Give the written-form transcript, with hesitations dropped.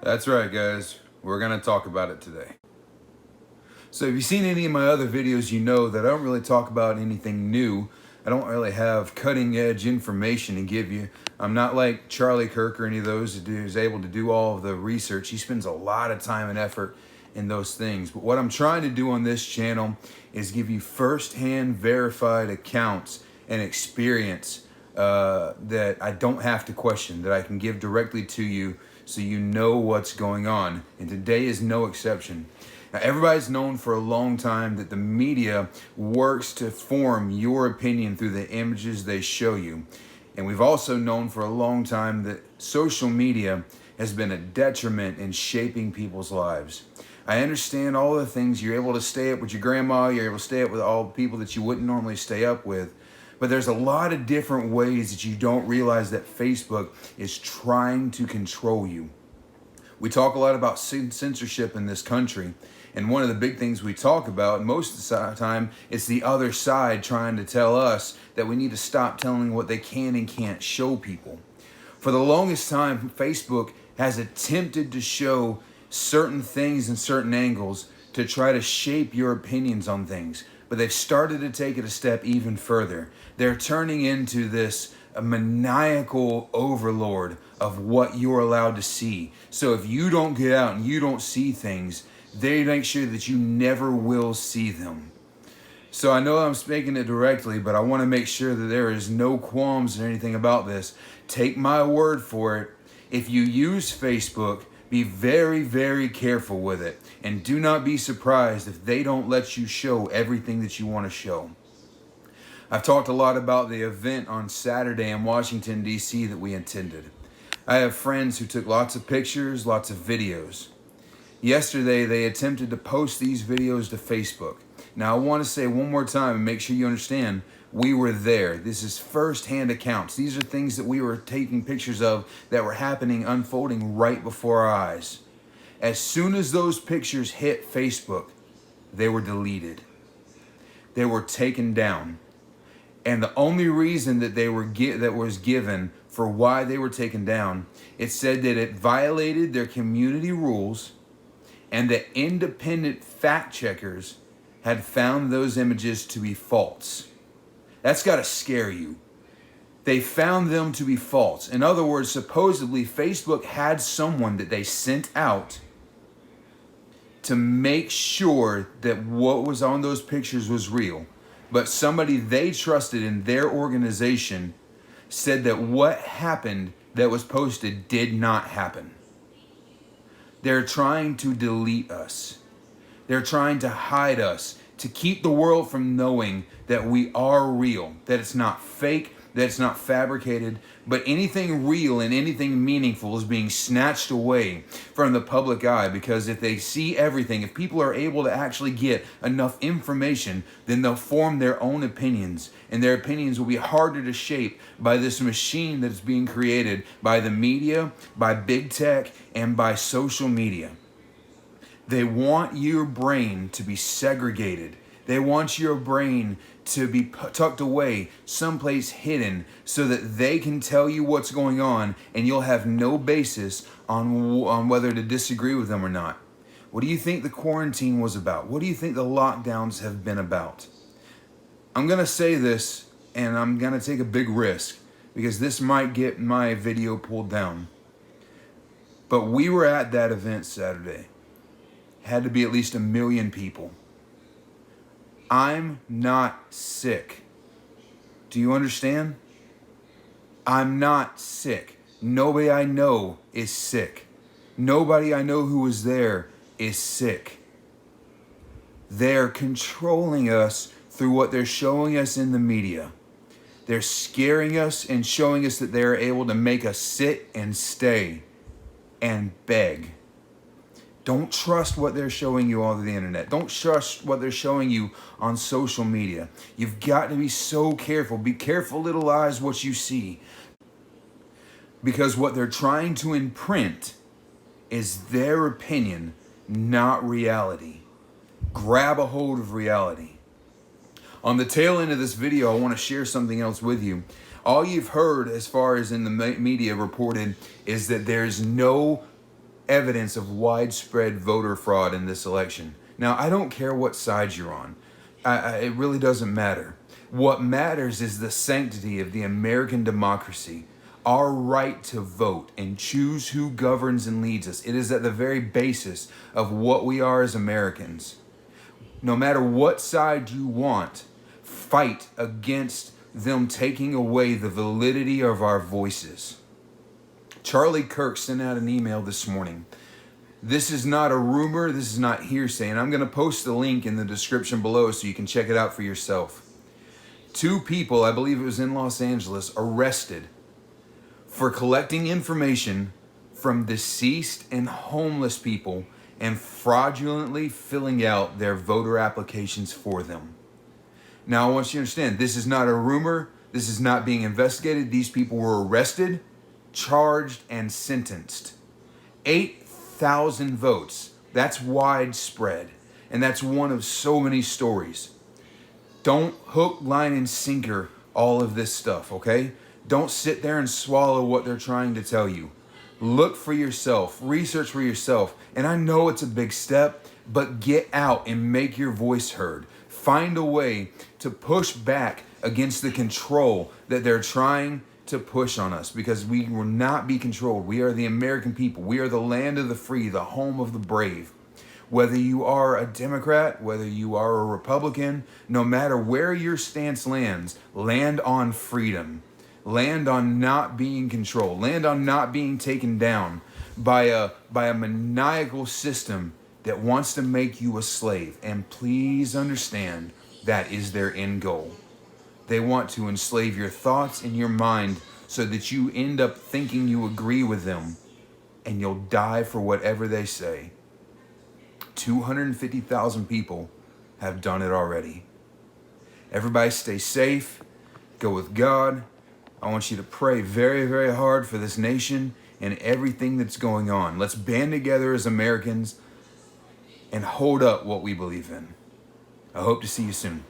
That's right, guys. We're going to talk about it today. So if you've seen any of my other videos, you know that I don't really talk about anything new. I don't really have cutting edge information to give you. I'm not like Charlie Kirk or any of those who's able to do all of the research. He spends a lot of time and effort in those things. But what I'm trying to do on this channel is give you first-hand verified accounts and experience that I don't have to question, that I can give directly to you so you know what's going on. And today is no exception. Now, everybody's known for a long time that the media works to form your opinion through the images they show you. And we've also known for a long time that social media has been a detriment in shaping people's lives. I understand all the things. You're able to stay up with your grandma, you're able to stay up with all the people that you wouldn't normally stay up with. But there's a lot of different ways that you don't realize that Facebook is trying to control you. We talk a lot about censorship in this country. And one of the big things we talk about most of the time is the other side trying to tell us that we need to stop telling what they can and can't show people. For the longest time, Facebook has attempted to show certain things in certain angles to try to shape your opinions on things. But they've started to take it a step even further. They're turning into this maniacal overlord of what you're allowed to see. So if you don't get out and you don't see things, they make sure that you never will see them. So I know I'm speaking it directly, but I want to make sure that there is no qualms or anything about this. Take my word for it. If you use Facebook, be very, very careful with it. And do not be surprised if they don't let you show everything that you want to show. I've talked a lot about the event on Saturday in Washington, D.C. that we attended. I have friends who took lots of pictures, lots of videos. Yesterday, they attempted to post these videos to Facebook. Now, I want to say one more time and make sure you understand, we were there. This is first-hand accounts. These are things that we were taking pictures of that were happening, unfolding right before our eyes. As soon as those pictures hit Facebook, they were deleted. They were taken down. And the only reason that that was given for why they were taken down, it said that it violated their community rules and that independent fact checkers had found those images to be false. That's got to scare you. They found them to be false. In other words, supposedly Facebook had someone that they sent out to make sure that what was on those pictures was real. But somebody they trusted in their organization said that what happened that was posted did not happen. They're trying to delete us. They're trying to hide us, to keep the world from knowing that we are real, that it's not fake, that it's not fabricated, but anything real and anything meaningful is being snatched away from the public eye, because if they see everything, if people are able to actually get enough information, then they'll form their own opinions, and their opinions will be harder to shape by this machine that's being created by the media, by big tech, and by social media. They want your brain to be segregated. They want your brain to be tucked away, someplace hidden, so that they can tell you what's going on and you'll have no basis on whether to disagree with them or not. What do you think the quarantine was about? What do you think the lockdowns have been about? I'm going to say this, and I'm going to take a big risk, because this might get my video pulled down. But we were at that event Saturday. Had to be at least 1 million people. I'm not sick. Do you understand? I'm not sick. Nobody I know is sick. Nobody I know who was there is sick. They're controlling us through what they're showing us in the media. They're scaring us and showing us that they're able to make us sit and stay and beg. Don't trust what they're showing you on the internet. Don't trust what they're showing you on social media. You've got to be so careful. Be careful, little eyes, what you see. Because what they're trying to imprint is their opinion, not reality. Grab a hold of reality. On the tail end of this video, I want to share something else with you. All you've heard as far as in the media reported is that there's no evidence of widespread voter fraud in this election. Now, I don't care what side you're on. It really doesn't matter. What matters is the sanctity of the American democracy, our right to vote and choose who governs and leads us. It is at the very basis of what we are as Americans. No matter what side you want, fight against them taking away the validity of our voices. Charlie Kirk sent out an email this morning. This is not a rumor, this is not hearsay, and I'm going to post the link in the description below so you can check it out for yourself. 2 people, I believe it was in Los Angeles, arrested for collecting information from deceased and homeless people and fraudulently filling out their voter applications for them. Now, I want you to understand, this is not a rumor. This is not being investigated. These people were arrested, charged, and sentenced. 8,000 votes. That's widespread. And that's one of so many stories. Don't hook, line, and sinker all of this stuff, okay? Don't sit there and swallow what they're trying to tell you. Look for yourself. Research for yourself. And I know it's a big step, but get out and make your voice heard. Find a way to push back against the control that they're trying to push on us, because we will not be controlled. We are the American people. We are the land of the free, the home of the brave. Whether you are a Democrat, whether you are a Republican, no matter where your stance lands, land on freedom. Land on not being controlled. Land on not being taken down by a maniacal system that wants to make you a slave. And please understand, that is their end goal. They want to enslave your thoughts and your mind so that you end up thinking you agree with them, and you'll die for whatever they say. 250,000 people have done it already. Everybody stay safe. Go with God. I want you to pray very, very hard for this nation and everything that's going on. Let's band together as Americans and hold up what we believe in. I hope to see you soon.